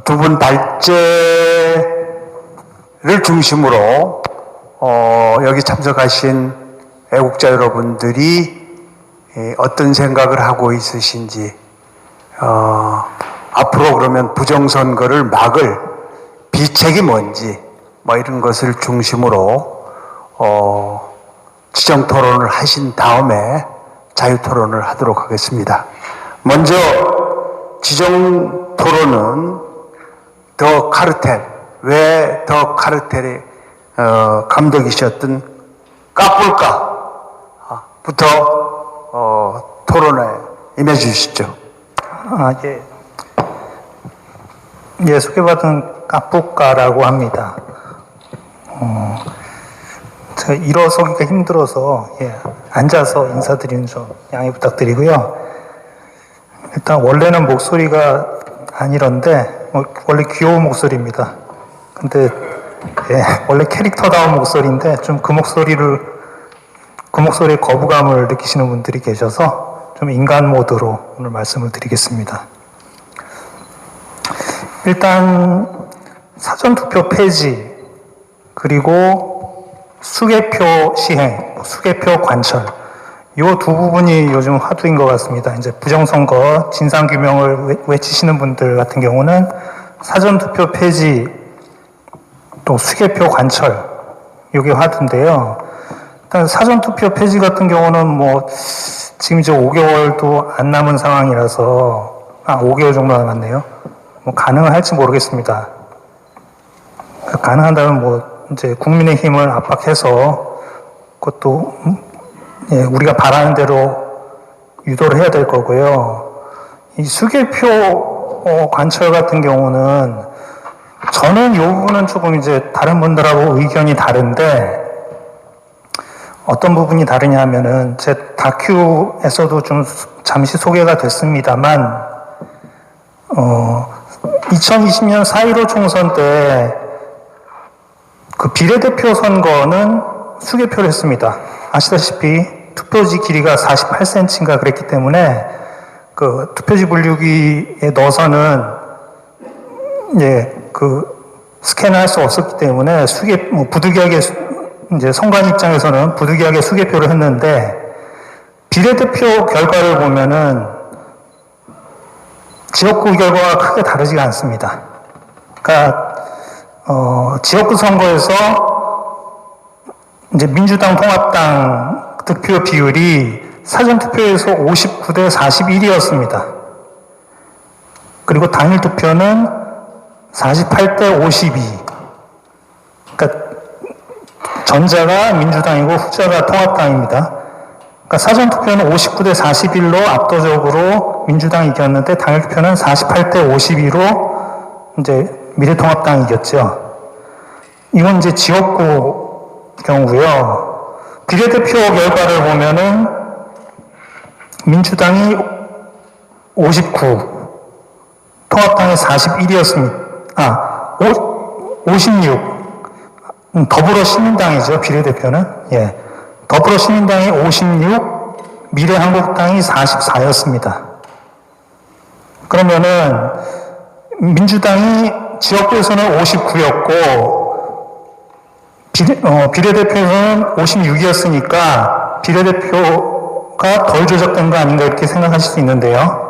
두 분 발제를 중심으로 여기 참석하신 애국자 여러분들이 어떤 생각을 하고 있으신지, 앞으로 그러면 부정선거를 막을 비책이 뭔지 뭐 이런 것을 중심으로 지정 토론을 하신 다음에 자유 토론을 하도록 하겠습니다. 먼저 지정 토론은 더 카르텔, 왜 더 카르텔의 감독이셨던 까뿔까부터 토론에 임해 주시죠. 예, 소개받은 까뿔까라고 합니다. 제가 일어서기가 힘들어서 앉아서 인사드리는 점 양해 부탁드리고요. 일단 원래는 목소리가 안 이런데 원래 귀여운 목소리입니다. 근데 원래 캐릭터다운 목소리인데 좀 그 목소리에 거부감을 느끼시는 분들이 계셔서 좀 인간 모드로 오늘 말씀을 드리겠습니다. 일단 사전투표 폐지, 그리고 수개표 시행, 수개표 관철, 이 두 부분이 요즘 화두인 것 같습니다. 이제 부정선거 진상규명을 외치시는 분들 같은 경우는 사전투표 폐지, 또 수개표 관철, 이게 화두인데요. 일단 사전투표 폐지 같은 경우는 지금 이제 5개월도 안 남은 상황이라서, 5개월 정도 남았네요. 가능할지 모르겠습니다. 가능한다면 이제 국민의힘을 압박해서 그것도 우리가 바라는 대로 유도를 해야 될 거고요. 이 수개표 관철 같은 경우는 저는 이 부분은 조금 이제 다른 분들하고 의견이 다른데, 어떤 부분이 다르냐 하면은 제 다큐에서도 좀 잠시 소개가 됐습니다만 2020년 4.15 총선 때 그 비례대표 선거는 수개표를 했습니다. 아시다시피 투표지 길이가 48cm인가 그랬기 때문에 그 투표지 분류기에 넣어서는 스캔을 할 수 없었기 때문에 부득이하게 이제 선관 입장에서는 부득이하게 수개표를 했는데, 비례대표 결과를 보면은 지역구 결과가 크게 다르지가 않습니다. 그러니까 지역구 선거에서 이제 민주당 통합당 득표 비율이 사전투표에서 59대 41이었습니다. 그리고 당일 투표는 48대 52. 그러니까 전자가 민주당이고 후자가 통합당입니다. 그러니까 사전투표는 59대 41로 압도적으로 민주당이 이겼는데, 당일 투표는 48대 52로 이제 미래통합당이 이겼죠. 이건 이제 지역구 경우고요. 비례대표 결과를 보면은 민주당이 59, 통합당이 41이었습니다. 56. 더불어시민당이죠, 비례대표는. 더불어시민당이 56, 미래한국당이 44였습니다. 그러면은 민주당이 지역구에서는 59였고 비례대표에서는 56이었으니까 비례대표가 덜 조작된 거 아닌가 이렇게 생각하실 수 있는데요.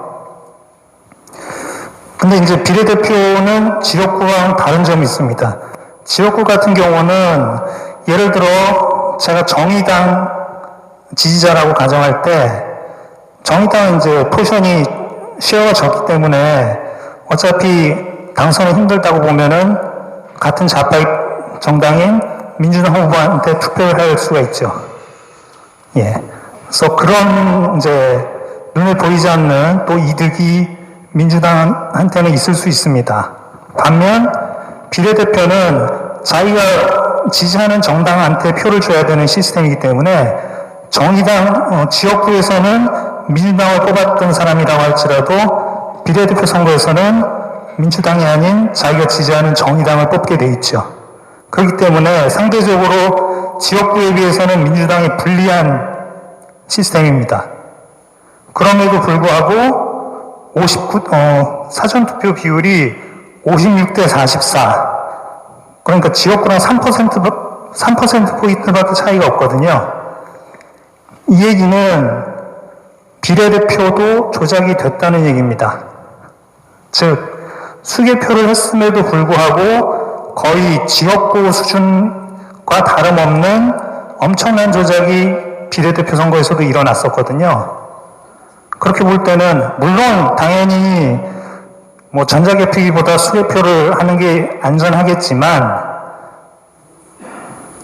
근데 이제 비례대표는 지역구와는 다른 점이 있습니다. 지역구 같은 경우는 예를 들어 제가 정의당 지지자라고 가정할 때, 정의당은 이제 포션이 쉐어가 적기 때문에 어차피 당선이 힘들다고 보면은 같은 좌파 정당인 민주당 후보한테 투표를 할 수가 있죠. 그래서 그런 이제 눈에 보이지 않는 또 이득이 민주당한테는 있을 수 있습니다. 반면 비례대표는 자기가 지지하는 정당한테 표를 줘야 되는 시스템이기 때문에 정의당 지역구에서는 민주당을 뽑았던 사람이라고 할지라도 비례대표 선거에서는 민주당이 아닌 자기가 지지하는 정의당을 뽑게 돼 있죠. 그렇기 때문에 상대적으로 지역구에 비해서는 민주당이 불리한 시스템입니다. 그럼에도 불구하고 사전투표 비율이 56대 44. 그러니까 지역구랑 3%포인트밖에 차이가 없거든요. 이 얘기는 비례대표도 조작이 됐다는 얘기입니다. 즉, 수개표를 했음에도 불구하고 거의 지역구 수준과 다름없는 엄청난 조작이 비례대표 선거에서도 일어났었거든요. 그렇게 볼 때는 물론 당연히 뭐 전자개표기보다 수개표를 하는 게 안전하겠지만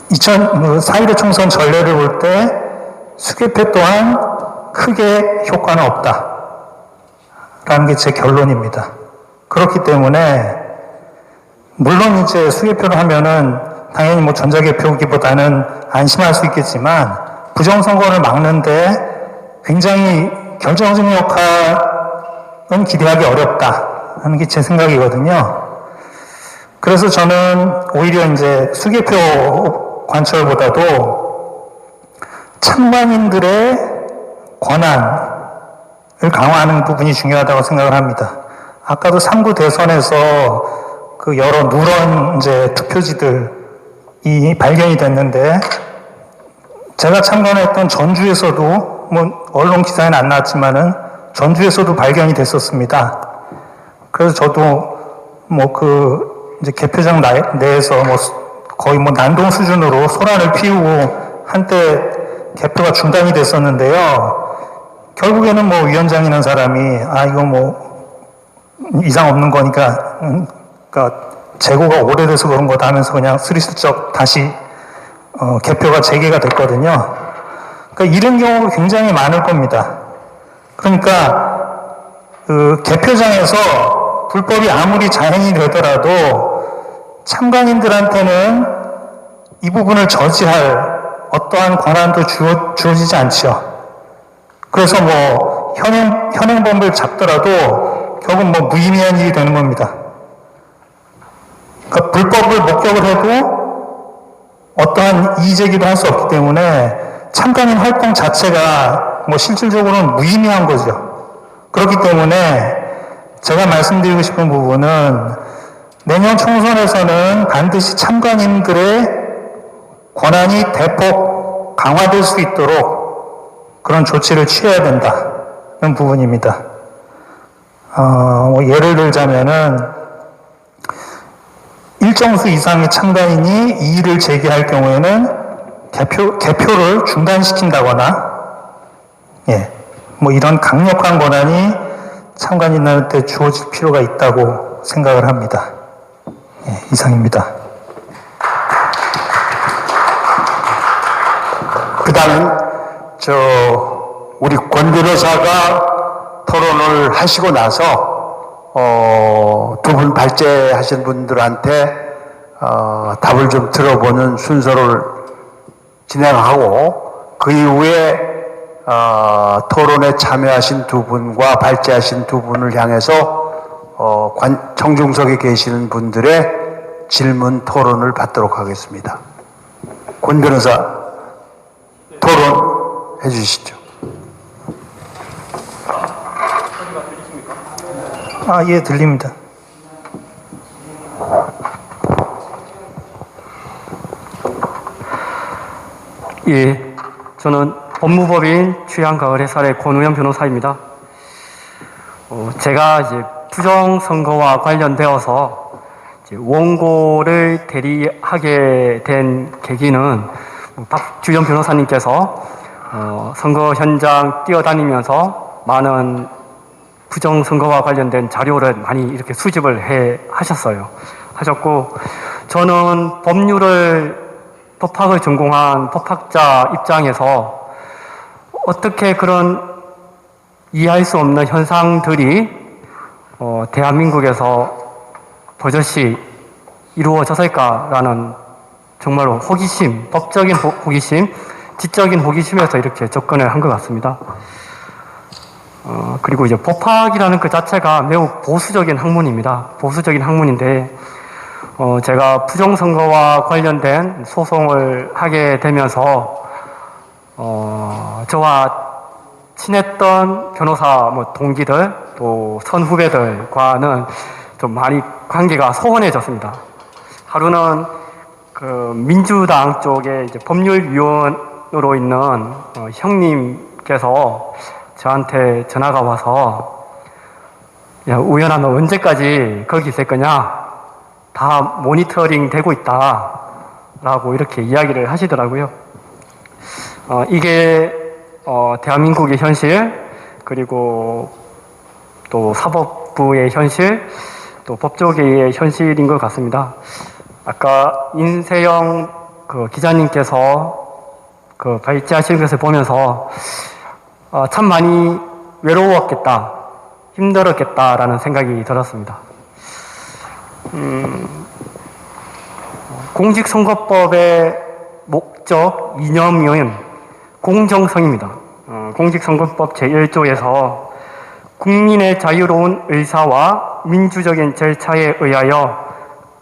4.15 총선 전례를 볼 때 수개표 또한 크게 효과는 없다라는 게 제 결론입니다. 그렇기 때문에 물론 이제 수개표를 하면은 당연히 뭐 전자개표기보다는 안심할 수 있겠지만 부정선거를 막는데 굉장히 결정적인 역할은 기대하기 어렵다 하는 게 제 생각이거든요. 그래서 저는 오히려 이제 수개표 관철보다도 참관인들의 권한을 강화하는 부분이 중요하다고 생각을 합니다. 아까도 3구 대선에서 그 여러 누런 이제 투표지들이 발견이 됐는데 제가 참관했던 전주에서도 뭐 언론 기사에는 안 나왔지만은 전주에서도 발견이 됐었습니다. 그래서 저도 뭐 그 이제 개표장 내에서 뭐 거의 뭐 난동 수준으로 소란을 피우고 한때 개표가 중단이 됐었는데요. 결국에는 뭐 위원장이라는 사람이 이거 뭐 이상 없는 거니까 그러니까 재고가 오래돼서 그런 거다 하면서 그냥 스리슬쩍 다시 개표가 재개가 됐거든요. 그러니까 이런 경우가 굉장히 많을 겁니다. 그러니까 그 개표장에서 불법이 아무리 자행이 되더라도 참관인들한테는 이 부분을 저지할 어떠한 권한도 주어지지 않죠. 그래서 뭐 현행범을 잡더라도 결국 뭐 무의미한 일이 되는 겁니다. 그러니까 불법을 목격을 해도 어떠한 이의제기도 할 수 없기 때문에 참관인 활동 자체가 뭐 실질적으로는 무의미한 거죠. 그렇기 때문에 제가 말씀드리고 싶은 부분은 내년 총선에서는 반드시 참관인들의 권한이 대폭 강화될 수 있도록 그런 조치를 취해야 된다는 부분입니다. 뭐 예를 들자면은 일정 수 이상의 참관인이 이의를 제기할 경우에는 개표를 중단시킨다거나, 뭐 이런 강력한 권한이 참관인한테 주어질 필요가 있다고 생각을 합니다. 이상입니다. 그 다음은 우리 권 변호사가 토론을 하시고 나서 두 분 발제하신 분들한테 답을 좀 들어보는 순서를 진행하고 그 이후에 토론에 참여하신 두 분과 발제하신 두 분을 향해서 청중석에 계시는 분들의 질문 토론을 받도록 하겠습니다. 권 변호사 토론해 주시죠. 예, 들립니다. 예, 저는 법무법인 취향가을 해설의 권우현 변호사입니다. 제가 이제 부정선거와 관련되어서 이제 원고를 대리하게 된 계기는 박주연 변호사님께서 선거 현장 뛰어다니면서 많은 부정선거와 관련된 자료를 많이 이렇게 수집을 하셨고, 저는 법학을 전공한 법학자 입장에서 어떻게 그런 이해할 수 없는 현상들이 대한민국에서 버젓이 이루어졌을까라는 정말로 호기심, 법적인 호기심, 지적인 호기심에서 이렇게 접근을 한 것 같습니다. 그리고 이제 법학이라는 그 자체가 매우 보수적인 학문입니다. 보수적인 학문인데, 제가 부정선거와 관련된 소송을 하게 되면서, 저와 친했던 변호사 동기들, 또 선후배들과는 좀 많이 관계가 소원해졌습니다. 하루는 그 민주당 쪽에 이제 법률위원으로 있는 형님께서 저한테 전화가 와서 야, 우연아 너 언제까지 거기 있을 거냐? 다 모니터링 되고 있다. 라고 이렇게 이야기를 하시더라고요. 이게 대한민국의 현실, 그리고 또 사법부의 현실, 또 법조계의 현실인 것 같습니다. 아까 인세영 그 기자님께서 그 발제하시는 것을 보면서 참 많이 외로웠겠다, 힘들었겠다라는 생각이 들었습니다. 공직선거법의 목적, 이념은 공정성입니다. 공직선거법 제1조에서 국민의 자유로운 의사와 민주적인 절차에 의하여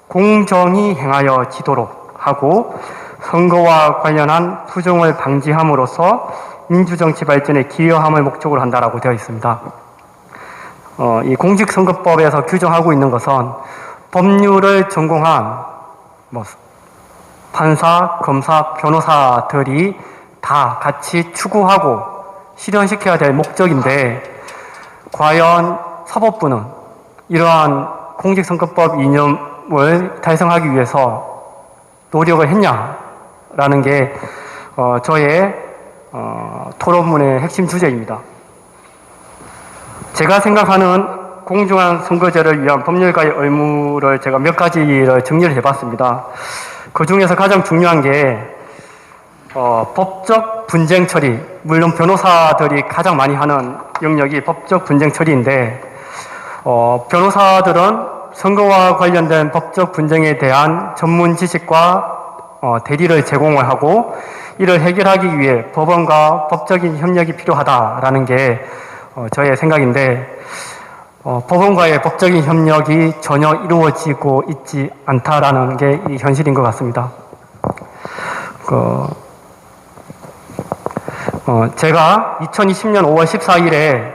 공정히 행하여 지도록 하고 선거와 관련한 부정을 방지함으로써 민주정치 발전에 기여함을 목적으로 한다라고 되어 있습니다. 이 공직선거법에서 규정하고 있는 것은 법률을 전공한 판사, 검사, 변호사들이 다 같이 추구하고 실현시켜야 될 목적인데, 과연 사법부는 이러한 공직선거법 이념을 달성하기 위해서 노력을 했냐라는 게 저의 토론문의 핵심 주제입니다. 제가 생각하는 공정한 선거제를 위한 법률가의 의무를 제가 몇 가지를 정리를 해봤습니다. 그 중에서 가장 중요한 게 법적 분쟁 처리, 물론 변호사들이 가장 많이 하는 영역이 법적 분쟁 처리인데, 변호사들은 선거와 관련된 법적 분쟁에 대한 전문 지식과 대리를 제공을 하고, 이를 해결하기 위해 법원과 법적인 협력이 필요하다라는 게 저의 생각인데, 법원과의 법적인 협력이 전혀 이루어지고 있지 않다라는 게 이 현실인 것 같습니다. 제가 2020년 5월 14일에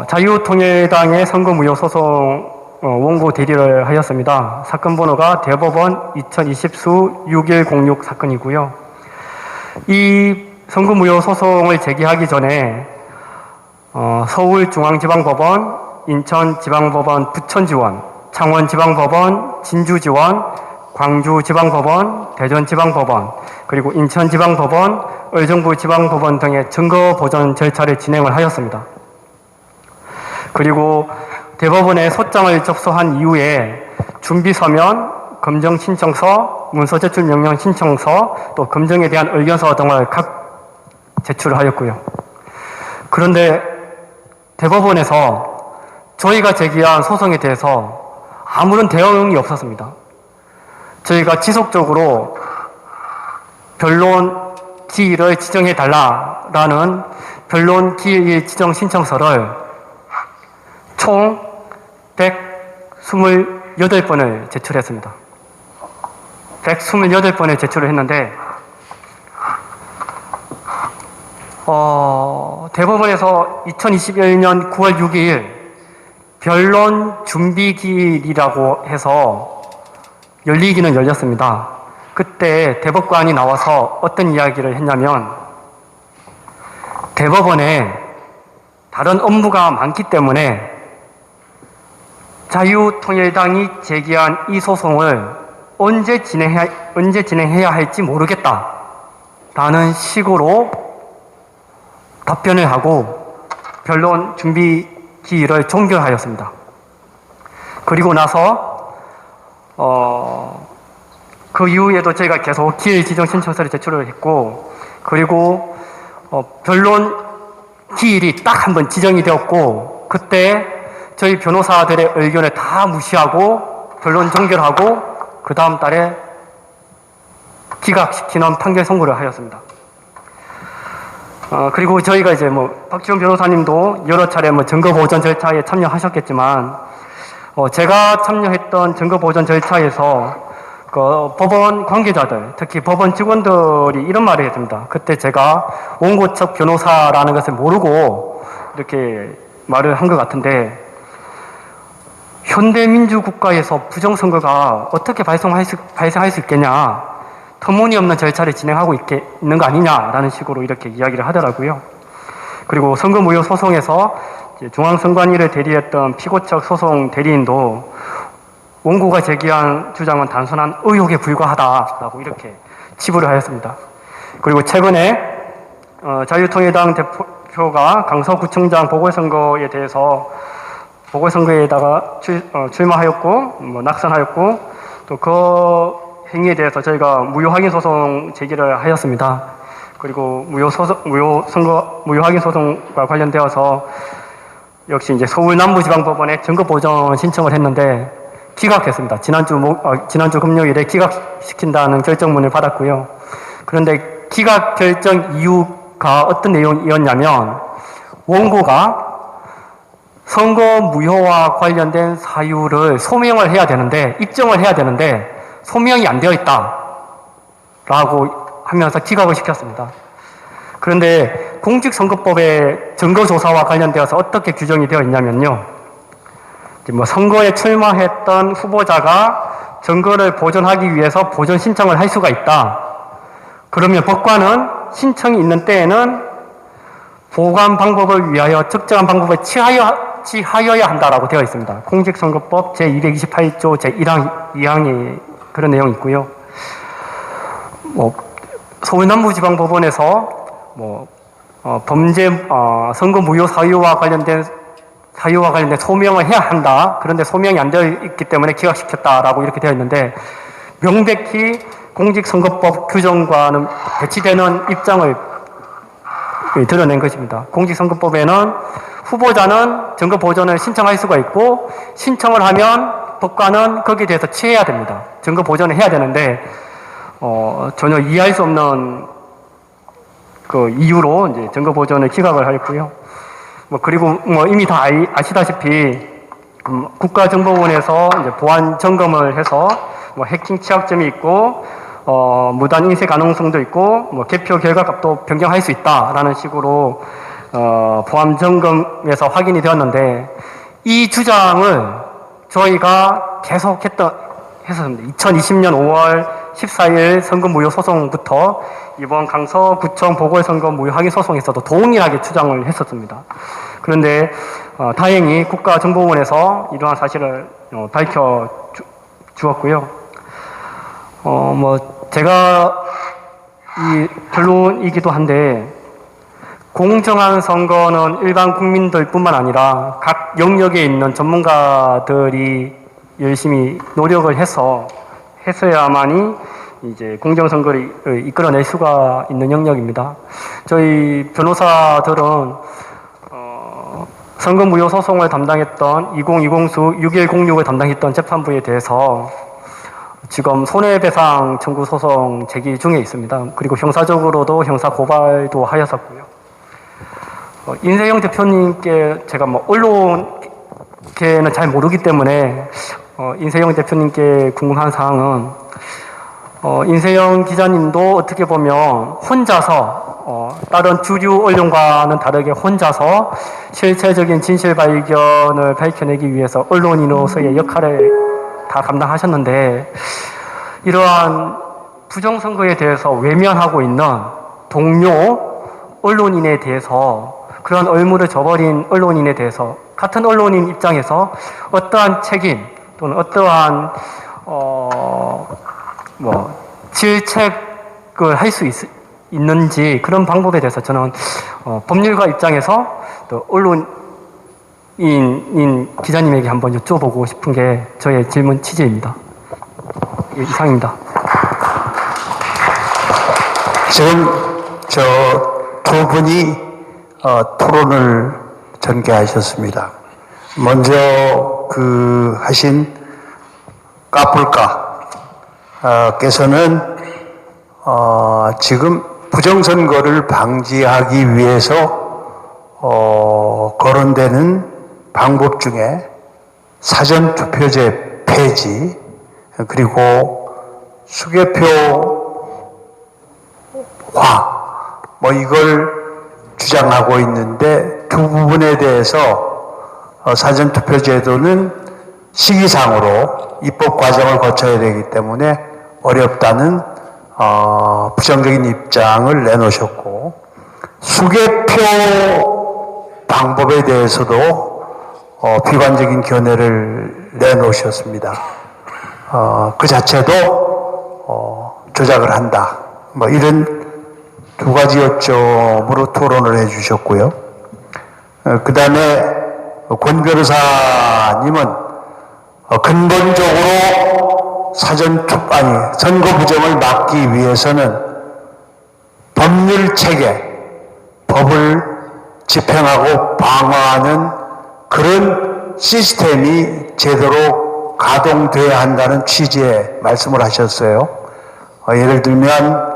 자유통일당의 선거무효소송 원고 대리를 하였습니다. 사건 번호가 대법원 2020수 6106 사건이고요. 이 선거무효소송을 제기하기 전에 서울중앙지방법원, 인천지방법원 부천지원, 창원지방법원, 진주지원, 광주지방법원, 대전지방법원, 그리고 인천지방법원, 의정부지방법원 등의 증거보전 절차를 진행을 하였습니다. 그리고 대법원에 소장을 접수한 이후에 준비서면, 검정신청서, 문서제출명령 신청서, 또 검증에 대한 의견서 등을 각 제출하였고요. 그런데 대법원에서 저희가 제기한 소송에 대해서 아무런 대응이 없었습니다. 저희가 지속적으로 변론 기일을 지정해 달라라는 변론 기일 지정 신청서를 총 128번을 제출했습니다. 128번을 제출을 했는데 대법원에서 2021년 9월 6일 변론 준비 기일이라고 해서 열리기는 열렸습니다. 그때 대법관이 나와서 어떤 이야기를 했냐면, 대법원에 다른 업무가 많기 때문에 자유통일당이 제기한 이 소송을 언제 진행해야 할지 모르겠다라는 식으로 답변을 하고 변론 준비 기일을 종결하였습니다. 그리고 나서 그 이후에도 저희가 계속 기일 지정 신청서를 제출을 했고, 그리고 변론 기일이 딱 한 번 지정이 되었고, 그때 저희 변호사들의 의견을 다 무시하고 변론 종결하고 그 다음 달에 기각시키는 판결 선고를 하였습니다. 그리고 저희가 이제 박지원 변호사님도 여러 차례 증거 보전 절차에 참여하셨겠지만, 제가 참여했던 증거 보전 절차에서 법원 관계자들, 특히 법원 직원들이 이런 말을 했습니다. 그때 제가 원고 측 변호사라는 것을 모르고 이렇게 말을 한 것 같은데, 현대민주국가에서 부정선거가 어떻게 발생할 수 있겠냐, 터무니없는 절차를 진행하고 있는 거 아니냐라는 식으로 이렇게 이야기를 하더라고요. 그리고 선거무효 소송에서 중앙선관위를 대리했던 피고측 소송 대리인도 원고가 제기한 주장은 단순한 의혹에 불과하다라고 이렇게 치부를 하였습니다. 그리고 최근에 자유통일당 대표가 강서구청장 보궐선거에 대해서 보궐선거에다가 출마하였고 낙선하였고 또 그 행위에 대해서 저희가 무효 확인 소송 제기를 하였습니다. 그리고 무효 확인 소송과 관련되어서 역시 이제 서울 남부지방법원에 증거 보전 신청을 했는데 기각했습니다. 지난주 금요일에 기각시킨다는 결정문을 받았고요. 그런데 기각 결정 이유가 어떤 내용이었냐면 원고가 선거 무효와 관련된 사유를 소명을 해야 되는데, 입증을 해야 되는데 소명이 안 되어 있다라고 하면서 기각을 시켰습니다. 그런데 공직선거법의 증거조사와 관련되어서 어떻게 규정이 되어 있냐면요, 선거에 출마했던 후보자가 증거를 보존하기 위해서 보존 신청을 할 수가 있다. 그러면 법관은 신청이 있는 때에는 보관 방법을 위하여 적정한 방법을 취하여야 한다라고 되어 있습니다. 공직선거법 제228조 제1항 2항에 그런 내용이 있고요. 서울 남부지방법원에서 선거 무효 사유와 관련된 소명을 해야 한다. 그런데 소명이 안 되어 있기 때문에 기각시켰다라고 이렇게 되어 있는데, 명백히 공직선거법 규정과는 배치되는 입장을 드러낸 것입니다. 공직선거법에는 후보자는 증거 보존을 신청할 수가 있고, 신청을 하면 법관은 거기에 대해서 취해야 됩니다. 증거 보존을 해야 되는데 전혀 이해할 수 없는 그 이유로 이제 증거 보존을 기각을 하였고요. 그리고 이미 다 아시다시피 국가정보원에서 이제 보안 점검을 해서 해킹 취약점이 있고 무단 인쇄 가능성도 있고 개표 결과값도 변경할 수 있다라는 식으로 보안 점검에서 확인이 되었는데, 이 주장을 저희가 계속 했었습니다. 2020년 5월 14일 선거 무효 소송부터 이번 강서구청 보궐선거 무효 확인 소송에서도 동일하게 주장을 했었습니다. 그런데 다행히 국가정보원에서 이러한 사실을 밝혀 주었고요. 제가 이 결론이기도 한데, 공정한 선거는 일반 국민들뿐만 아니라 각 영역에 있는 전문가들이 열심히 노력을 했어야만이 이제 공정선거를 이끌어낼 수가 있는 영역입니다. 저희 변호사들은 선거무효 소송을 담당했던 2020수 6106을 담당했던 재판부에 대해서 지금 손해배상 청구 소송 제기 중에 있습니다. 그리고 형사적으로도 형사 고발도 하였었고요. 인세영 대표님께 제가 언론계는 잘 모르기 때문에 인세영 대표님께 궁금한 사항은, 인세영 기자님도 어떻게 보면 혼자서 다른 주류 언론과는 다르게 혼자서 실체적인 진실 발견을 밝혀내기 위해서 언론인으로서의 역할을 다 감당하셨는데, 이러한 부정선거에 대해서 외면하고 있는 동료 언론인에 대해서, 그런 의무를 저버린 언론인에 대해서 같은 언론인 입장에서 어떠한 책임 또는 어떠한 질책을 할 수 있는지, 그런 방법에 대해서 저는 법률가 입장에서 또 언론인 기자님에게 한번 여쭤보고 싶은 게 저의 질문 취지입니다. 이상입니다. 지금 두 분이 토론을 전개하셨습니다. 먼저 하신 까불까께서는 지금 부정선거를 방지하기 위해서 거론되는 방법 중에 사전투표제 폐지, 그리고 수개표화 이걸 주장하고 있는데, 두 부분에 대해서 사전투표제도는 시기상으로 입법 과정을 거쳐야 되기 때문에 어렵다는 부정적인 입장을 내놓으셨고, 수개표 방법에 대해서도 비관적인 견해를 내놓으셨습니다. 그 자체도 조작을 한다. 뭐 이런 두 가지 요점으로 토론을 해주셨고요. 그 다음에 권 변호사님은 근본적으로 선거 부정을 막기 위해서는 법률 체계, 법을 집행하고 방어하는 그런 시스템이 제대로 가동돼야 한다는 취지의 말씀을 하셨어요. 예를 들면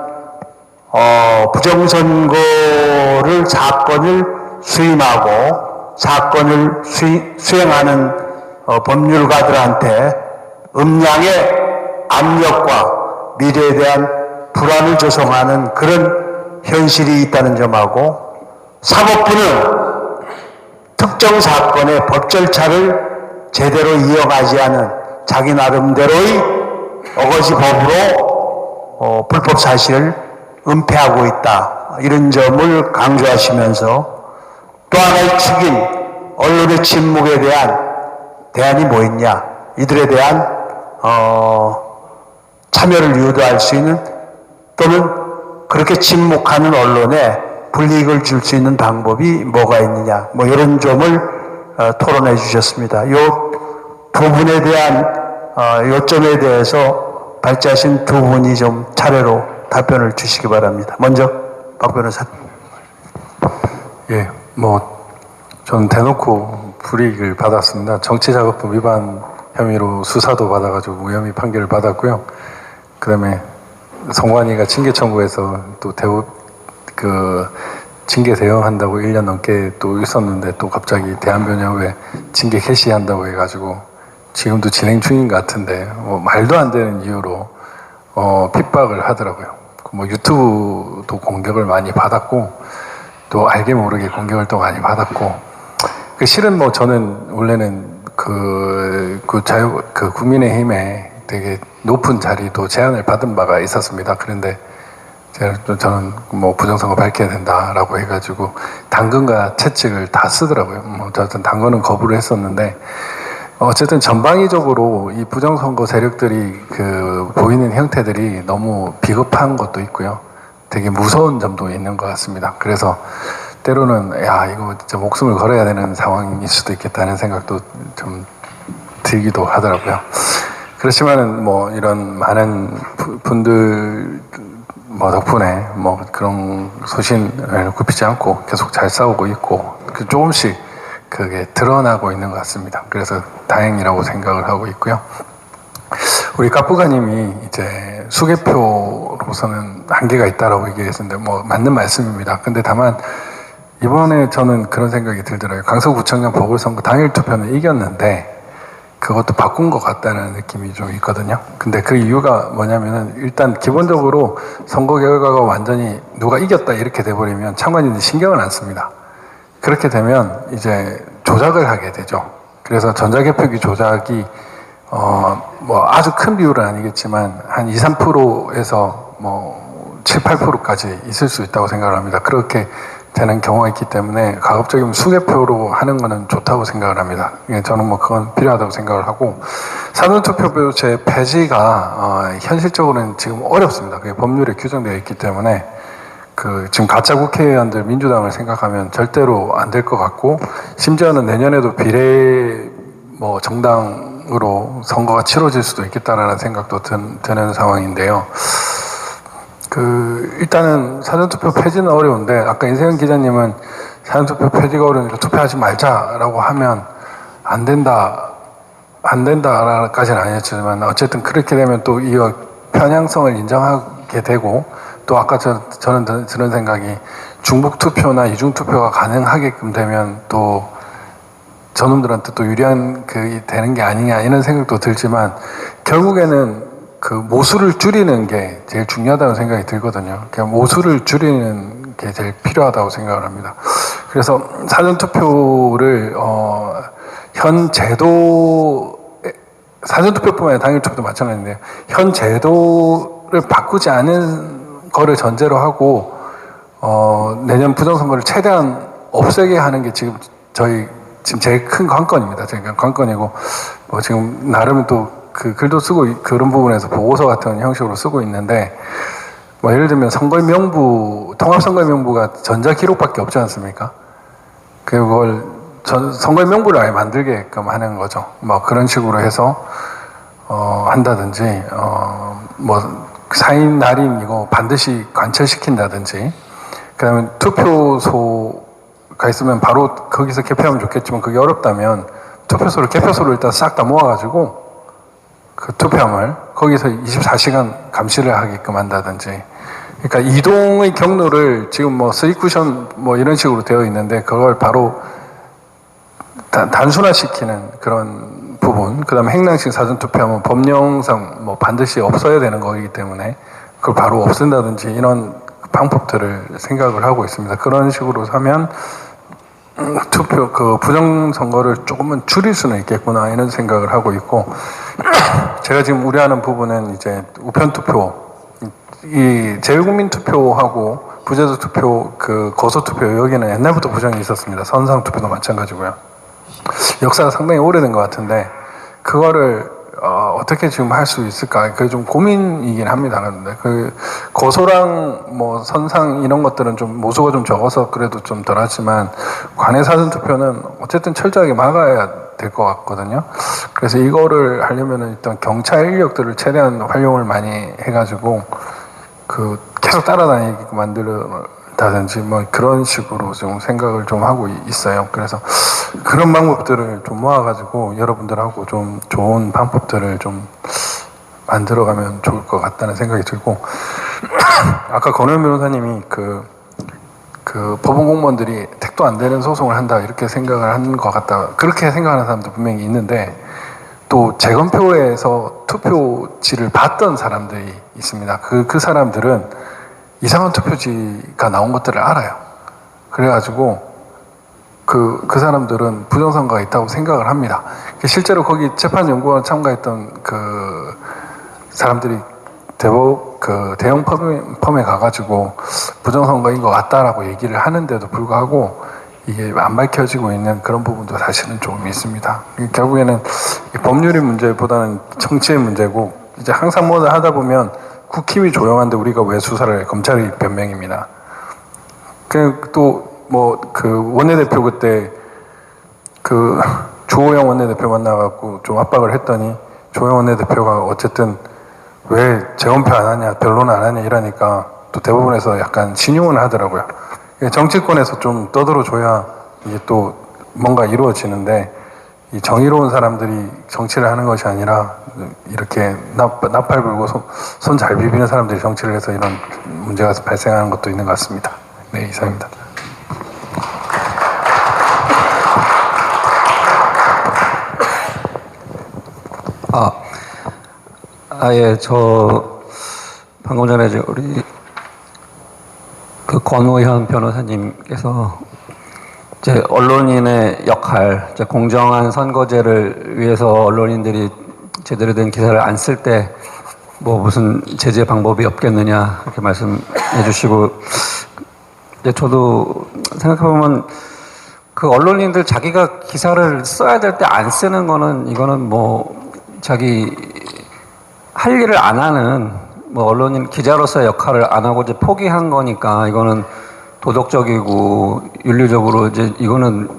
부정선거를 사건을 수임하고 사건을 수행하는 법률가들한테 음량의 압력과 미래에 대한 불안을 조성하는 그런 현실이 있다는 점하고, 사법부는 특정 사건의 법 절차를 제대로 이어가지 않은 자기 나름대로의 어거지 법으로 불법 사실을 은폐하고 있다. 이런 점을 강조하시면서 또 하나의 축인 언론의 침묵에 대한 대안이 뭐 있냐, 이들에 대한 참여를 유도할 수 있는, 또는 그렇게 침묵하는 언론에 불이익을 줄 수 있는 방법이 뭐가 있느냐, 뭐 이런 점을 토론해 주셨습니다. 이 부분에 대한 요점에 대해서 발제하신 두 분이 좀 차례로 답변을 주시기 바랍니다. 먼저 박 변호사님. 예, 저는 대놓고 불이익을 받았습니다. 정치자금법 위반 혐의로 수사도 받아가지고 무혐의 판결을 받았고요. 그 다음에 성관이가 징계 청구해서 또 징계 대응한다고 1년 넘게 또 있었는데, 또 갑자기 대한변협에 징계 개시한다고 해가지고 지금도 진행 중인 것 같은데, 말도 안 되는 이유로 핍박을 하더라고요. 유튜브도 공격을 많이 받았고, 또 알게 모르게 공격을 또 많이 받았고, 실은 저는 원래는 국민의힘에 되게 높은 자리도 제안을 받은 바가 있었습니다. 그런데 저는 부정선거 밝혀야 된다라고 해가지고 당근과 채찍을 다 쓰더라고요. 어쨌든 당근은 거부를 했었는데, 어쨌든 전방위적으로 이 부정선거 세력들이 보이는 형태들이 너무 비겁한 것도 있고요. 되게 무서운 점도 있는 것 같습니다. 그래서 때로는 이거 진짜 목숨을 걸어야 되는 상황일 수도 있겠다는 생각도 좀 들기도 하더라고요. 그렇지만은 이런 많은 분들 덕분에 그런 소신을 굽히지 않고 계속 잘 싸우고 있고, 조금씩 그게 드러나고 있는 것 같습니다. 그래서 다행이라고 생각을 하고 있고요. 우리 까꾸가님이 이제 수개표로서는 한계가 있다라고 얘기했는데 맞는 말씀입니다. 근데 다만 이번에 저는 그런 생각이 들더라고요. 강서구청장 보궐선거 당일 투표는 이겼는데 그것도 바꾼 것 같다는 느낌이 좀 있거든요. 근데 그 이유가 뭐냐면은, 일단 기본적으로 선거 결과가 완전히 누가 이겼다 이렇게 돼버리면 참관인들이 신경을 안 씁니다. 그렇게 되면 이제 조작을 하게 되죠. 그래서 전자개표기 조작이 아주 큰 비율은 아니겠지만 한 2, 3%에서 7, 8%까지 있을 수 있다고 생각을 합니다. 그렇게 되는 경우가 있기 때문에 가급적이면 수개표로 하는 거는 좋다고 생각을 합니다. 저는 그건 필요하다고 생각을 하고, 사전투표제 폐지가 현실적으로는 지금 어렵습니다. 그게 법률에 규정되어 있기 때문에 지금 가짜 국회의원들 민주당을 생각하면 절대로 안 될 것 같고, 심지어는 내년에도 비례 정당으로 선거가 치러질 수도 있겠다라는 생각도 드는 상황인데요. 일단은 사전투표 폐지는 어려운데, 아까 인세현 기자님은 사전투표 폐지가 어려우니까 투표하지 말자라고 하면 안 된다까지는 아니었지만, 어쨌든 그렇게 되면 또 이 편향성을 인정하게 되고, 또 아까 저는 드는 생각이 중복투표나 이중투표가 가능하게끔 되면 또 저놈들한테 또 유리한 되는 게 아니냐 이런 생각도 들지만, 결국에는 모수를 줄이는 게 제일 중요하다는 생각이 들거든요. 모수를 줄이는 게 제일 필요하다고 생각을 합니다. 그래서 사전투표를 현 제도에 사전투표뿐만 아니라 당일투표도 마찬가지인데요. 현 제도를 바꾸지 않은 거를 전제로 하고 내년 부정선거를 최대한 없애게 하는 게 지금 지금 제일 큰 관건입니다. 제가 관건이고 지금 나름 또 그 글도 쓰고 그런 부분에서 보고서 같은 형식으로 쓰고 있는데 예를 들면 선거인 명부 통합선거인 명부가 전자기록밖에 없지 않습니까? 그걸 선거인 명부를 아예 만들게끔 하는 거죠. 그런 식으로 해서 한다든지 사인 날인 이거 반드시 관철시킨다든지 그다음에 투표소가 있으면 바로 거기서 개표하면 좋겠지만 그게 어렵다면 개표소를 일단 싹 다 모아가지고 그 투표함을 거기서 24시간 감시를 하게끔 한다든지 그러니까 이동의 경로를 지금 3쿠션 이런 식으로 되어 있는데 그걸 바로 단순화시키는 그런 부분 그 다음에 행랑식 사전투표하면 법령상 반드시 없어야 되는 거이기 때문에 그걸 바로 없앤다든지 이런 방법들을 생각을 하고 있습니다. 그런 식으로 하면 부정선거를 조금은 줄일 수는 있겠구나 이런 생각을 하고 있고 제가 지금 우려하는 부분은 이제 우편투표 이 재외국민투표하고 부재소투표 거소투표 여기는 옛날부터 부정이 있었습니다. 선상투표도 마찬가지고요. 역사가 상당히 오래된 것 같은데 그거를 어떻게 지금 할 수 있을까? 그게 좀 고민이긴 합니다. 그런데 거소랑 선상 이런 것들은 좀 모수가 좀 적어서 그래도 좀 덜하지만 관외 사전 투표는 어쨌든 철저하게 막아야 될 것 같거든요. 그래서 이거를 하려면은 일단 경찰 인력들을 최대한 활용을 많이 해가지고 계속 따라다니게 만들다든지 그런 식으로 좀 생각을 좀 하고 있어요. 그래서 그런 방법들을 좀 모아가지고 여러분들하고 좀 좋은 방법들을 좀 만들어가면 좋을 것 같다는 생각이 들고 아까 권호연 변호사님이 법원 공무원들이 택도 안 되는 소송을 한다 이렇게 생각을 하는 것 같다 그렇게 생각하는 사람도 분명히 있는데 또 재검표에서 투표지를 봤던 사람들이 있습니다. 그 사람들은 이상한 투표지가 나온 것들을 알아요. 그래가지고 그 사람들은 부정선거가 있다고 생각을 합니다. 실제로 거기 재판연구원 참가했던 사람들이 대형 펌에 가가지고 부정선거인 것 같다라고 얘기를 하는데도 불구하고 이게 안 밝혀지고 있는 그런 부분도 사실은 조금 있습니다. 결국에는 법률의 문제보다는 정치의 문제고 이제 항상 뭐를 하다 보면 국힘이 조용한데 우리가 왜 수사를 해? 검찰의 변명입니다. 원내대표 그때 주호영 원내대표 만나갖고 좀 압박을 했더니 주호영 원내대표가 어쨌든 왜 재검표 안 하냐, 변론 안 하냐 이러니까 또 대법원에서 약간 신용을 하더라고요. 정치권에서 좀 떠들어줘야 이게 또 뭔가 이루어지는데 이 정의로운 사람들이 정치를 하는 것이 아니라 이렇게 나팔 불고 손 잘 비비는 사람들이 정치를 해서 이런 문제가 발생하는 것도 있는 것 같습니다. 네, 이상입니다. 예, 저 방금 전에 우리 권호현 변호사님께서 이제 언론인의 역할, 이제 공정한 선거제를 위해서 언론인들이 제대로 된 기사를 안 쓸 때 무슨 제재 방법이 없겠느냐 이렇게 말씀해 주시고 이제 저도 생각해보면 언론인들 자기가 기사를 써야 될 때 안 쓰는 거는 이거는 자기 할 일을 안 하는 언론인 기자로서의 역할을 안 하고 이제 포기한 거니까 이거는 도덕적이고 윤리적으로 이제 이거는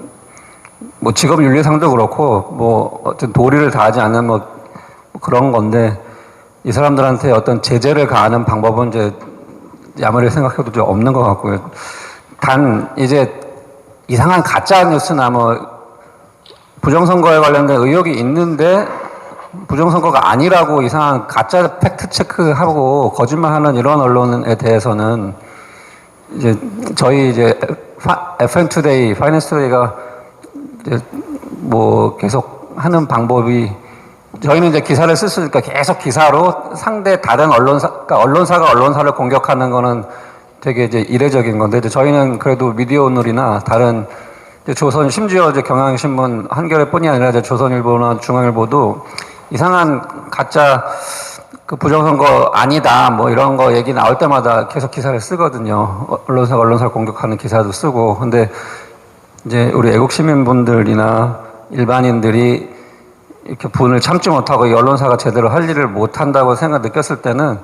직업 윤리상도 그렇고 어떤 도리를 다하지 않는 그런 건데 이 사람들한테 어떤 제재를 가하는 방법은 이제 아무리 생각해도 좀 없는 것 같고요. 단 이제 이상한 가짜 뉴스나 부정선거에 관련된 의혹이 있는데 부정선거가 아니라고 이상한 가짜 팩트 체크하고 거짓말하는 이런 언론에 대해서는 이제 저희 FN투데이, 파이낸스투데이가 이제 계속 하는 방법이 저희는 이제 기사를 쓰니까 계속 기사로 상대 다른 언론사가 언론사를 공격하는 거는 되게 이제 이례적인 건데 이제 저희는 그래도 미디어오늘이나 다른 조선 심지어 이제 경향신문 한겨레뿐이 아니라 이제 조선일보나 중앙일보도 이상한 가짜 그 부정선거 아니다 뭐 이런 거 얘기 나올 때마다 계속 기사를 쓰거든요. 언론사를 공격하는 기사도 쓰고. 근데 이제 우리 애국 시민분들이나 일반인들이 이렇게 분을 참지 못하고 이 언론사가 제대로 할 일을 못 한다고 느꼈을 때는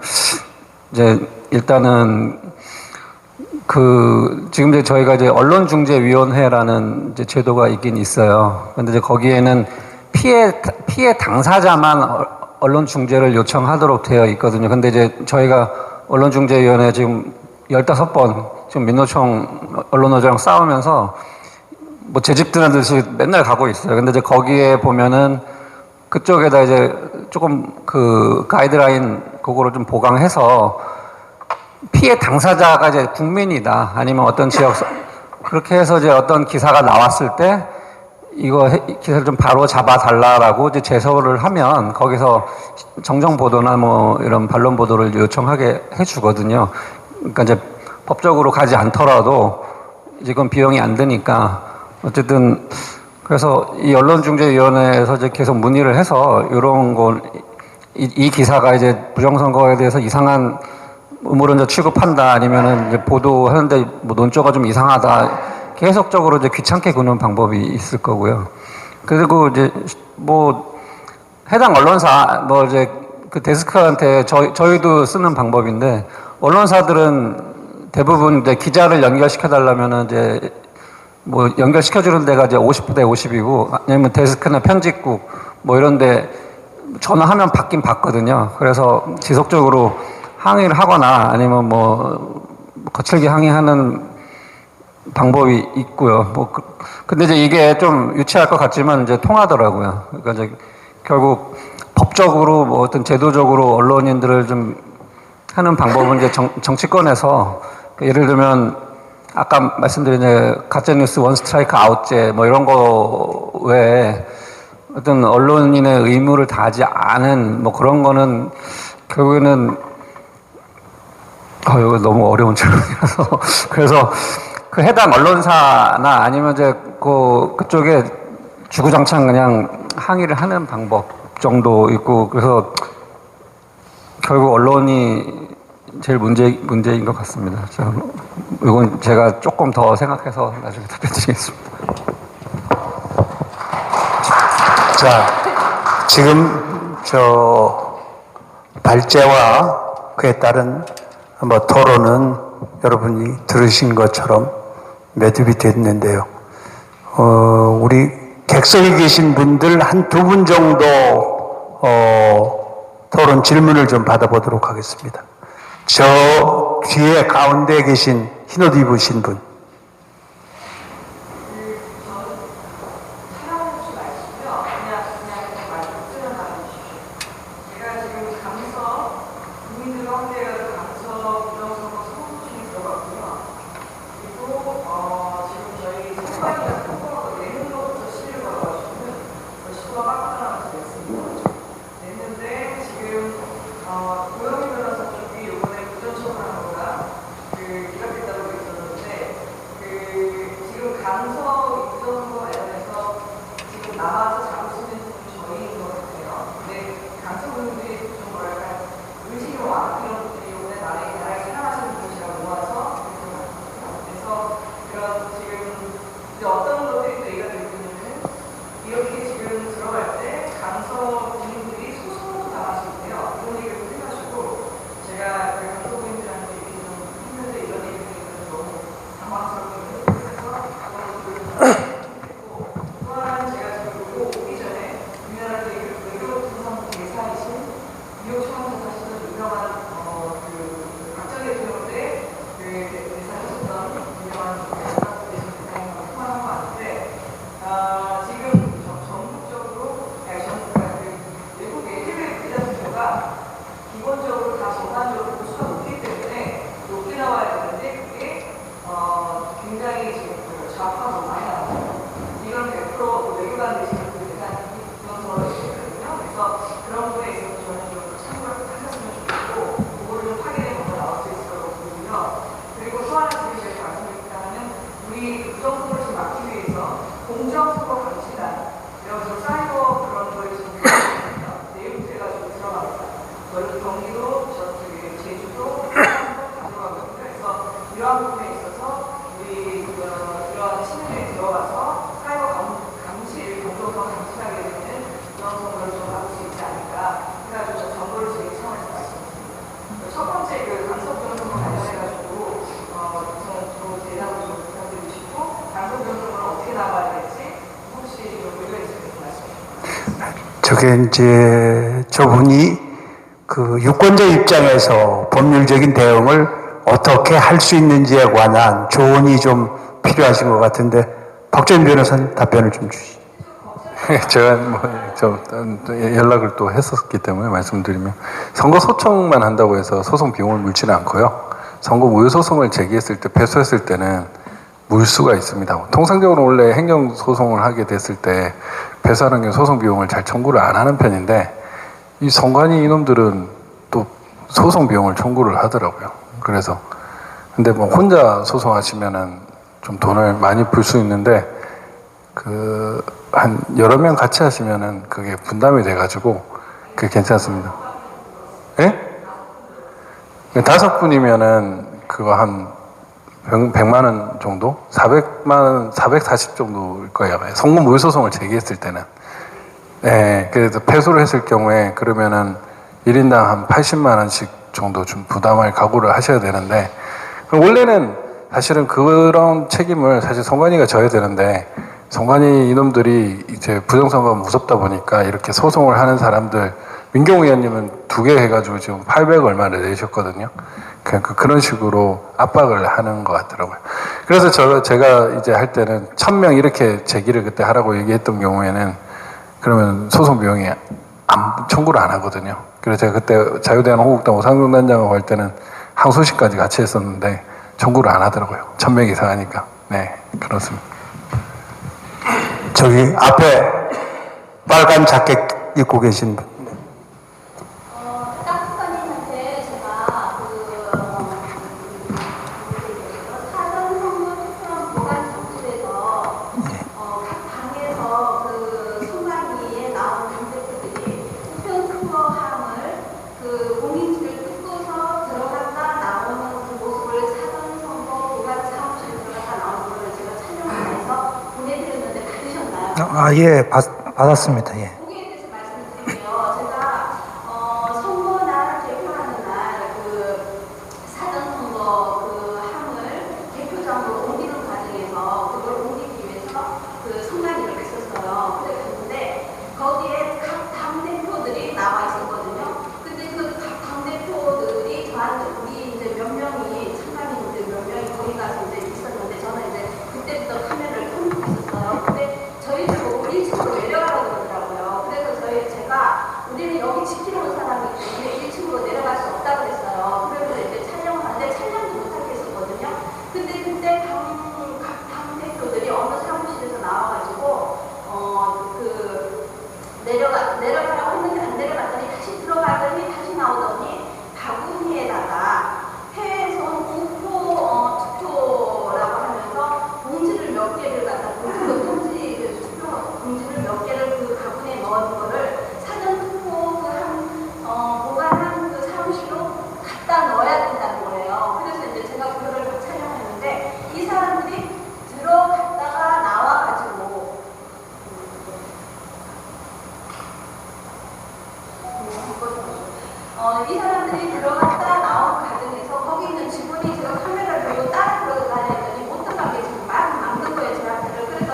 이제 일단은 지금 이제 저희가 이제 언론중재위원회라는 이제 제도가 있긴 있어요. 근데 이제 거기에는 피해 당사자만 언론 중재를 요청하도록 되어 있거든요. 근데 이제 저희가 언론중재위원회 지금 15번 지금 민노총 언론노조랑 싸우면서 뭐 제 집 드는 듯이 맨날 가고 있어요. 근데 이제 거기에 보면은 그쪽에다 이제 조금 그 가이드라인 그거를 좀 보강해서 피해 당사자가 이제 국민이다 아니면 어떤 지역 그렇게 해서 이제 어떤 기사가 나왔을 때 이거 기사를 좀 바로 잡아달라라고 이제 제소를 하면 거기서 정정 보도나 뭐 이런 반론 보도를 요청하게 해주거든요. 그러니까 이제 법적으로 가지 않더라도 이제 그건 비용이 안 드니까 어쨌든 그래서 이 언론중재위원회에서 이제 계속 문의를 해서 이런 거 이 기사가 이제 부정선거에 대해서 이상한 음모론자 취급한다 아니면은 이제 보도하는데 뭐 논조가 좀 이상하다 계속적으로 이제 귀찮게 구는 방법이 있을 거고요. 그리고 이제 뭐 해당 언론사 뭐 이제 그 데스크한테 저희도 쓰는 방법인데 언론사들은 대부분 이제 기자를 연결시켜 달라면은 이제 뭐 연결시켜 주는 데가 이제 50대 50이고 아니면 데스크나 편집국 뭐 이런데 전화하면 받긴 받거든요. 그래서 지속적으로 항의를 하거나 아니면 뭐 거칠게 항의하는 방법이 있고요. 뭐 근데 이제 이게 좀 유치할 것 같지만 이제 통하더라고요. 그러니까 이제 결국 법적으로 뭐 어떤 제도적으로 언론인들을 좀 하는 방법은 이제 정치권에서 예를 들면 아까 말씀드린 이제 가짜뉴스 원 스트라이크 아웃제 뭐 이런 거 외에 어떤 언론인의 의무를 다하지 않은 뭐 그런 거는 결국에는 이거 너무 어려운 질문이라서 그래서 그 해당 언론사나 아니면 이제 그쪽에 주구장창 그냥 항의를 하는 방법 정도 있고 그래서 결국 언론이 제일 문제인 것 같습니다. 이건 제가 조금 더 생각해서 나중에 답변드리겠습니다. 자, 지금 발제와 그에 따른 뭐 토론은 여러분이 들으신 것처럼 매듭이 됐는데요. 우리 객석에 계신 분들 한 두 분 정도 토론 질문을 좀 받아보도록 하겠습니다. 저 뒤에 가운데 계신 흰옷 입으신 분. 공정선거 감시단, 이런 사이버 그런 거에 좀 그게 이제 저분이 그 유권자 입장에서 법률적인 대응을 어떻게 할 수 있는지에 관한 조언이 좀 필요하신 것 같은데 박정인 변호사님 답변을 좀 주시죠. 제가 연락을 또 했었기 때문에 말씀드리면 선거 소청만 한다고 해서 소송 비용을 물지는 않고요. 선거 무효 소송을 제기했을 때 패소했을 때는 물 수가 있습니다. 통상적으로 원래 행정 소송을 하게 됐을 때 패소하는 게 소송 비용을 잘 청구를 안 하는 편인데 이 선관위 이놈들은 또 소송 비용을 청구를 하더라고요. 그래서 근데 뭐 혼자 소송하시면은 좀 돈을 많이 불 수 있는데 한 여러 명 같이 하시면은 그게 분담이 돼가지고 그게 괜찮습니다. 예? 5분이면은 그거 한 100만 원 정도? 400만 원, 440 정도일 거예요. 선거 무효 소송을 제기했을 때는. 예, 그래서 패소를 했을 경우에 그러면은 1인당 한 80만 원씩 정도 좀 부담할 각오를 하셔야 되는데 원래는 사실은 그런 책임을 사실 선관위가 져야 되는데 선관위 이놈들이 이제 부정선거가 무섭다 보니까 이렇게 소송을 하는 사람들 민경우 의원님은 2개 해가지고 지금 800 얼마를 내셨거든요. 그런 식으로 압박을 하는 것 같더라고요. 그래서 제가 이제 할 때는 1000명 이렇게 제기를 그때 하라고 얘기했던 경우에는 그러면 소송 비용이 청구를 안 하거든요. 그래서 제가 그때 자유대한 호국당 오상동 단장하고 할 때는 항소심까지 같이 했었는데 청구를 안 하더라고요. 1000명 이상 하니까. 네, 그렇습니다. 저기 앞에 빨간 자켓 입고 계신 분. 딱선님한테 제가 사전 선거 특별 보관 장소에서 각 당에서 선관위에 나온 당대표들이 투표함을 공인지를 뜯고서 들어갔다 나오는 그 모습을 사전 선거 보관 사무실에 들어갔다 나오는 걸 제가 촬영을 해서 보내드렸는데 받으셨나요? 예, 받았습니다. 예. 거기에 대해서 말씀을 드릴게요. 제가 선거날 개표하는 날 사전 선거 함을 개표장으로 옮기는 과정에서 그걸 옮기기 위해서 선관위를 했었어요. 그래 갔는데 거기에 각 당대표들이 나와 있었거든요. 근데 그 각 당대표들이 저한테 우리 이제 몇 명이 선관위인들 몇 명이 거기 가서 이제 있었는데 저는 이제 그때부터 카메라를 켜놓고 있었어요. 근데 저희 보고 1층으로 내려가라고 그러더라고요. 그래서 우리는 여기 지키러 온 사람이기 때문에 1층으로 내려갈 수 없다고 그랬어요. 그래서 이제 촬영을 하는데 촬영도 못하게 했었거든요. 근데 그때 각 당대표들이 어느 사무실에서 나와가지고 내려가라고 했는데 안 내려갔더니 다시 들어가더니 다시 나오더니 바구니에다가 해외에서 온 투표라고 하면서 봉지를 몇 개를 갖다 봉지를 몇 개를 그 바구니에 넣은 거를 사전 투표 보관한 그 사무실로 갖다 넣어야 된다는 거예요. 그래서 이제 제가 그거를 촬영했는데 이 사람들이 들어갔다가 나와가지고 이 사람들이 들어갔다 나온 과정에서 거기 있는 직원이 제가 카메라를 들고 따라 들어가야 했더니 못 들어가게 지금 말을 막는 거예요, 저한테를. 그래서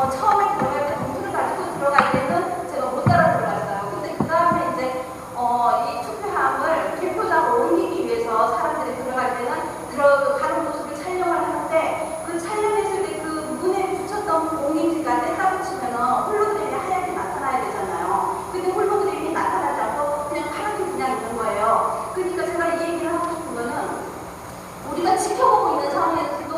처음에 들어갈 때 봉투를 가지고 들어갈 때는 제가 못 따라 들어갔어요. 근데 그 다음에 이제 이 투표함을 개표장으로 옮기기 위해서 사람들이 들어갈 때는 들어가는 모습을 촬영을 하는데 그 촬영했을 때 그 문에 붙였던 공인지가 뗐다 붙이면 홀로그램이 하얗게 나타나야 되잖아요. 근데 홀로그램이 나타나지 않고 그냥 파랗게 그냥 있는 거예요. 그러니까 제가 이 얘기를 하고 싶은 거는 우리가 지켜보고 있는 상황에서도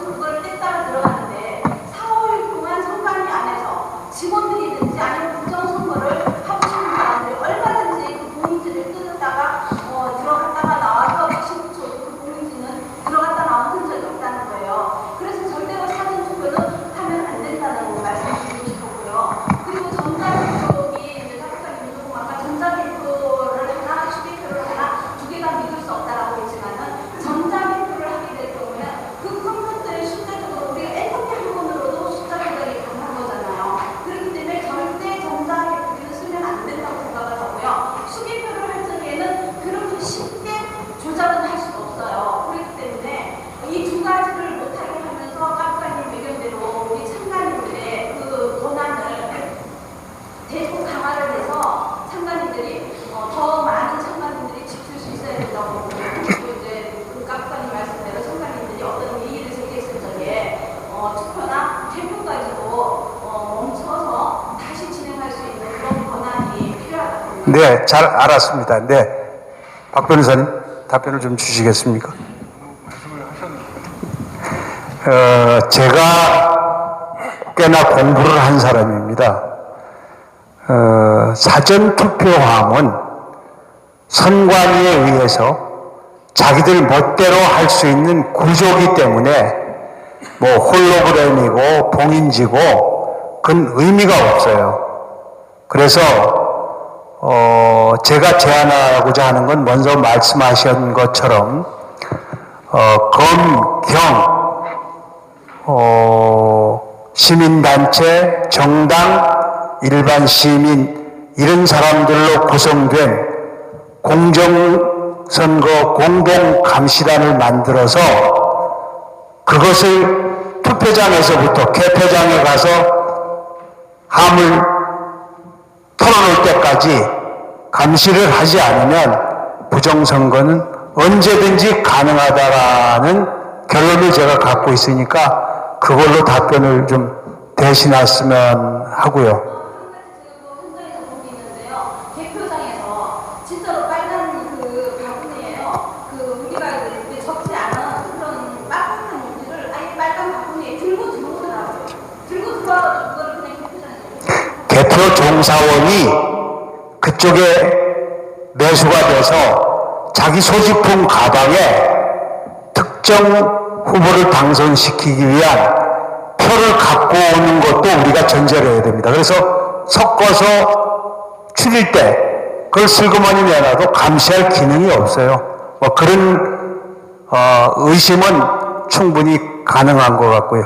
그걸 뗐다가 들어가는데 4월 동안 선관위 안에서 직원들이든지 아니면 부정선거를 하고 싶은 사람들이 얼마든지 그 공인지를 뜯었다가 들어갔다가 나와서 다시 붙여도 그 공인지는 들어갔다 나온 흔적이 없다는 거예요. 그래서 절대로 사전투표는 하면 안 된다는 거 말씀드리고 싶었고요. 그리고 전자개표기 이제 작가님 보고 아까 전자개표를 하나, 휴대표를 하나, 두 개가 믿을 수 없다라고 했지만은 전자개표를 하게 될 경우에 그 네, 잘 알았습니다. 네, 박 변호사님 답변을 좀 주시겠습니까? 제가 꽤나 공부를 한 사람입니다. 사전투표함은 선관위에 의해서 자기들 멋대로 할 수 있는 구조기 때문에 뭐 홀로그램이고 봉인지고 그건 의미가 없어요. 그래서 제가 제안하고자 하는 건 먼저 말씀하신 것처럼 검, 경, 시민단체, 정당, 일반 시민 이런 사람들로 구성된 공정선거 공동감시단을 만들어서 그것을 투표장에서부터 개표장에 가서 함을 털어놓을 때까지 감시를 하지 않으면 부정선거는 언제든지 가능하다라는 결론을 제가 갖고 있으니까 그걸로 답변을 좀 대신했으면 하고요. 현장에서 보고 있는데요. 개표장에서 진짜로 빨간 그 바구니에요. 그 우리가 이제 적지 않은 그런 빨간 용지를 아예 빨간 바구니에 들고 들어오더라고요. 들고 들어와서 그거를 그냥 개표장에서 개표 종사원이 그쪽에 매수가 돼서 자기 소지품 가방에 특정 후보를 당선시키기 위한 표를 갖고 오는 것도 우리가 전제를 해야 됩니다. 그래서 섞어서 추릴 때 그걸 슬그머니 내놔도 감시할 기능이 없어요. 뭐 그런 의심은 충분히 가능한 것 같고요.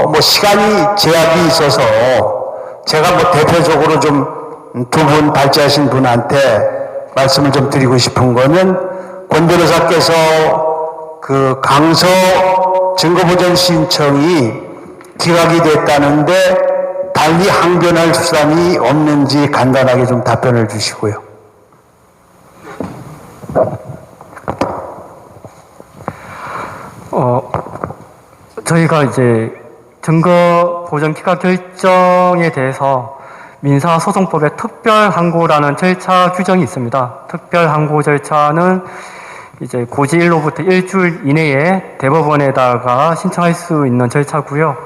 뭐 시간이 제약이 있어서 제가 뭐 대표적으로 좀 두 분 발제하신 분한테 말씀을 좀 드리고 싶은 거는 권 변호사께서 그 강서 증거보전 신청이 기각이 됐다는데 달리 항변할 수단이 없는지 간단하게 좀 답변을 주시고요. 저희가 이제 증거 보전 기각 결정에 대해서 민사소송법에 특별항고라는 절차 규정이 있습니다. 특별항고 절차는 이제 고지일로부터 일주일 이내에 대법원에다가 신청할 수 있는 절차고요.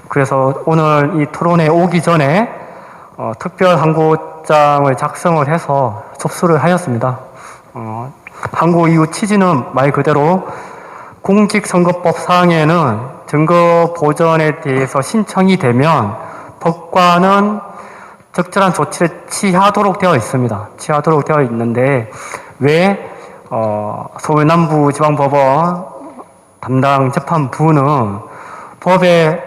그래서 오늘 이 토론에 오기 전에 특별항고장을 작성을 해서 접수를 하였습니다. 항고 이후 취지는 말 그대로 공직선거법 사항에는 증거 보전에 대해서 신청이 되면 법관은 적절한 조치를 취하도록 되어 있습니다. 취하도록 되어 있는데 왜 서울남부지방법원 담당 재판부는 법에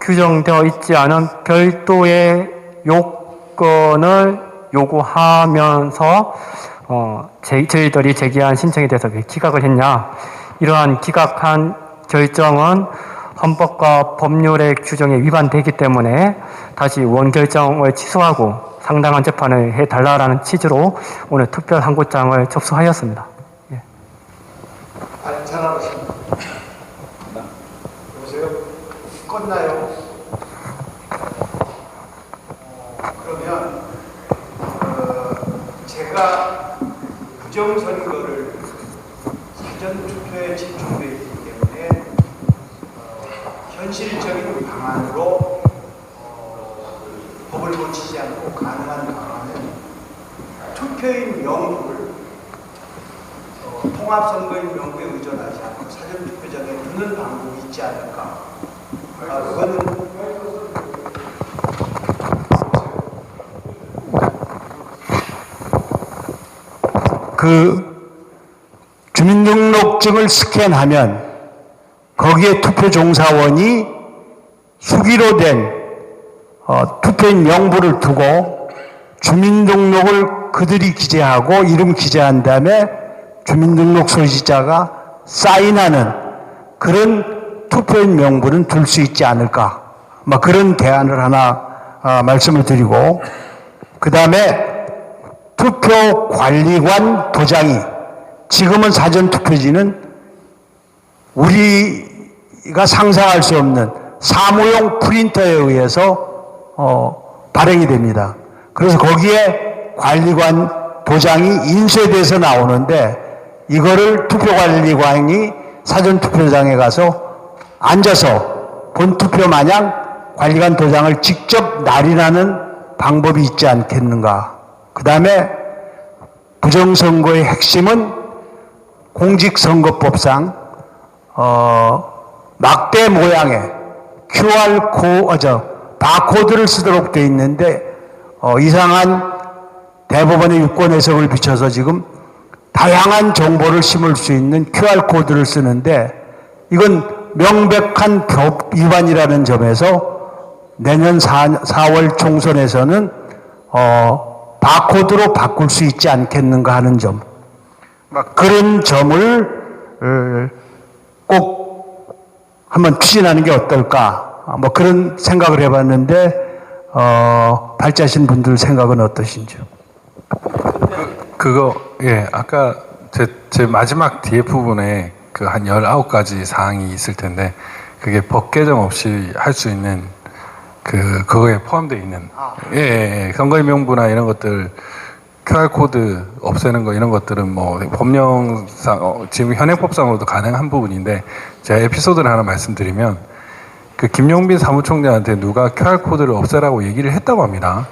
규정되어 있지 않은 별도의 요건을 요구하면서 저희들이 제기한 신청에 대해서 왜 기각을 했냐. 이러한 기각한 결정은 헌법과 법률의 규정에 위반되기 때문에 다시 원결정을 취소하고 상당한 재판을 해달라는 취지로 오늘 특별항고장을 접수하였습니다. 예. 아니, 전화하십니다. 여보세요? 껐나요? 그러면 제가 부정선거를 사전투표에 집중되어 있기 때문에 현실적인 방안으로 법을 고치지 않고 가능한 방안은 투표인 명부를 통합선거인 명부에 의존하지 않고 사전투표장에 두는 방법이 있지 않을까. 그거는 그 주민등록증을 스캔하면 거기에 투표종사원이 수기로 된 투표인 명부를 두고 주민등록을 그들이 기재하고 이름 기재한 다음에 주민등록 소지자가 사인하는 그런 투표인 명부는 둘 수 있지 않을까. 그런 대안을 하나 말씀을 드리고, 그 다음에 투표관리관 도장이 지금은 사전투표지는 우리가 상상할 수 없는 사무용 프린터에 의해서 발행이 됩니다. 그래서 거기에 관리관 도장이 인쇄돼서 나오는데 이거를 투표관리관이 사전투표장에 가서 앉아서 본투표 마냥 관리관 도장을 직접 날인하는 방법이 있지 않겠는가. 그 다음에 부정선거의 핵심은 공직선거법상 막대 모양의 바코드를 쓰도록 돼 있는데 이상한 대법원의 유권 해석을 비춰서 지금 다양한 정보를 심을 수 있는 QR코드를 쓰는데 이건 명백한 법 위반이라는 점에서 내년 4월 총선에서는 바코드로 바꿀 수 있지 않겠는가 하는 점, 그런 점을 꼭 한번 추진하는 게 어떨까, 뭐 그런 생각을 해봤는데 발제하신 분들 생각은 어떠신지요? 예, 아까 제 마지막 뒤에 부분에 그 한 19가지 사항이 있을 텐데, 그게 법 개정 없이 할 수 있는 그거에 포함되어 있는, 예, 선거인 명부나 이런 것들, QR코드 없애는 거 이런 것들은 뭐 법령상, 지금 현행법상으로도 가능한 부분인데, 제가 에피소드를 하나 말씀드리면, 그 김용빈 사무총장한테 누가 QR코드를 없애라고 얘기를 했다고 합니다.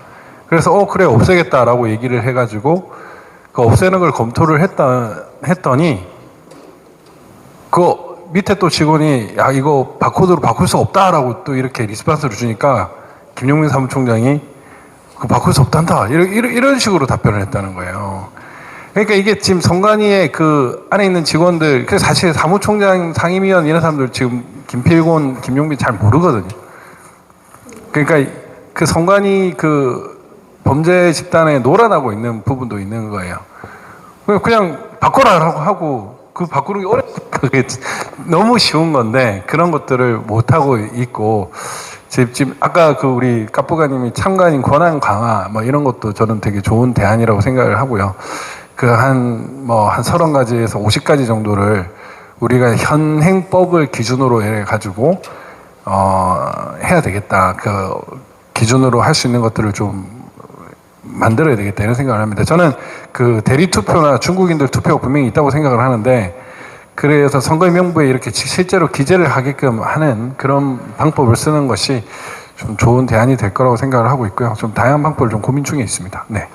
그래서 그래 없애겠다라고 얘기를 해가지고 그 없애는 걸 검토를 했더니 그 밑에 또 직원이 야 이거 바코드로 바꿀 수 없다라고 또 이렇게 리스폰스를 주니까 김용민 사무총장이 그 바꿀 수 없단다 이런 식으로 답변을 했다는 거예요. 그러니까 이게 지금 선관위에 그 안에 있는 직원들, 그래서 사실 사무총장, 상임위원 이런 사람들 지금 김필곤, 김용빈 잘 모르거든요. 그러니까 그 선관위 그 범죄 집단에 놀아나고 있는 부분도 있는 거예요. 그냥 바꿔라라고 하고 그 바꾸는 게 그게 너무 쉬운 건데 그런 것들을 못 하고 있고, 지금 아까 그 우리 까뿌가님이 참관인 권한 강화 뭐 이런 것도 저는 되게 좋은 대안이라고 생각을 하고요. 그 한 30가지에서 50가지 정도를 우리가 현행법을 기준으로 해 가지고 해야 되겠다. 그 기준으로 할 수 있는 것들을 좀 만들어야 되겠다 이런 생각을 합니다. 저는 그 대리 투표나 중국인들 투표가 분명히 있다고 생각을 하는데, 그래서 선거인 명부에 이렇게 실제로 기재를 하게끔 하는 그런 방법을 쓰는 것이 좀 좋은 대안이 될 거라고 생각을 하고 있고요. 좀 다양한 방법을 좀 고민 중에 있습니다. 네.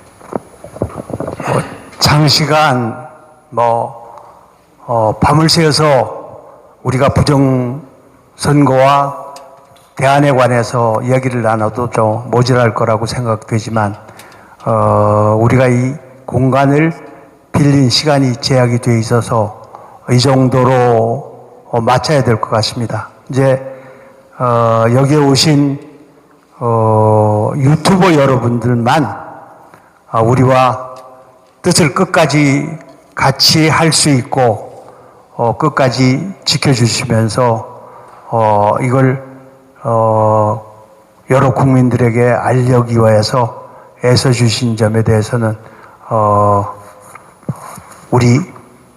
장시간 밤을 새워서 우리가 부정선거와 대안에 관해서 이야기를 나눠도 좀 모자랄 거라고 생각되지만 우리가 이 공간을 빌린 시간이 제약이 돼 있어서 이 정도로 맞춰야 될 것 같습니다. 이제 여기에 오신 유튜버 여러분들만 우리와 뜻을 끝까지 같이 할 수 있고 끝까지 지켜주시면서 이걸 여러 국민들에게 알리기 위해서 애써주신 점에 대해서는 우리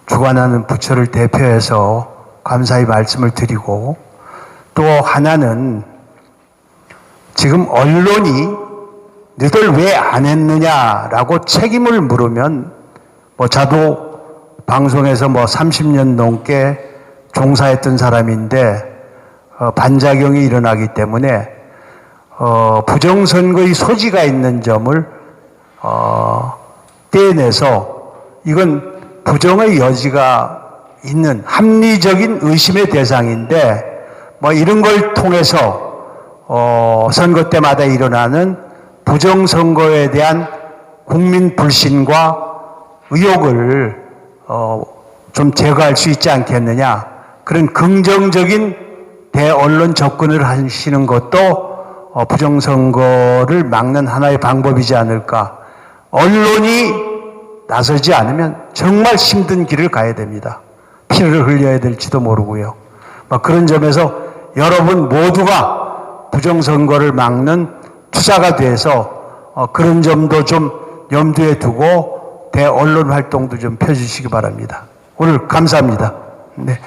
주관하는 부처를 대표해서 감사의 말씀을 드리고, 또 하나는 지금 언론이 너희들 왜 안 했느냐라고 책임을 물으면 저도 방송에서 30년 넘게 종사했던 사람인데 반작용이 일어나기 때문에 부정선거의 소지가 있는 점을 떼내서 이건 부정의 여지가 있는 합리적인 의심의 대상인데 이런 걸 통해서 선거 때마다 일어나는 부정선거에 대한 국민 불신과 의혹을 좀 제거할 수 있지 않겠느냐, 그런 긍정적인 대언론 접근을 하시는 것도 부정선거를 막는 하나의 방법이지 않을까. 언론이 나서지 않으면 정말 힘든 길을 가야 됩니다. 피를 흘려야 될지도 모르고요. 그런 점에서 여러분 모두가 부정선거를 막는 투자가 돼서 그런 점도 좀 염두에 두고 대언론 활동도 좀 펴주시기 바랍니다. 오늘 감사합니다. 네.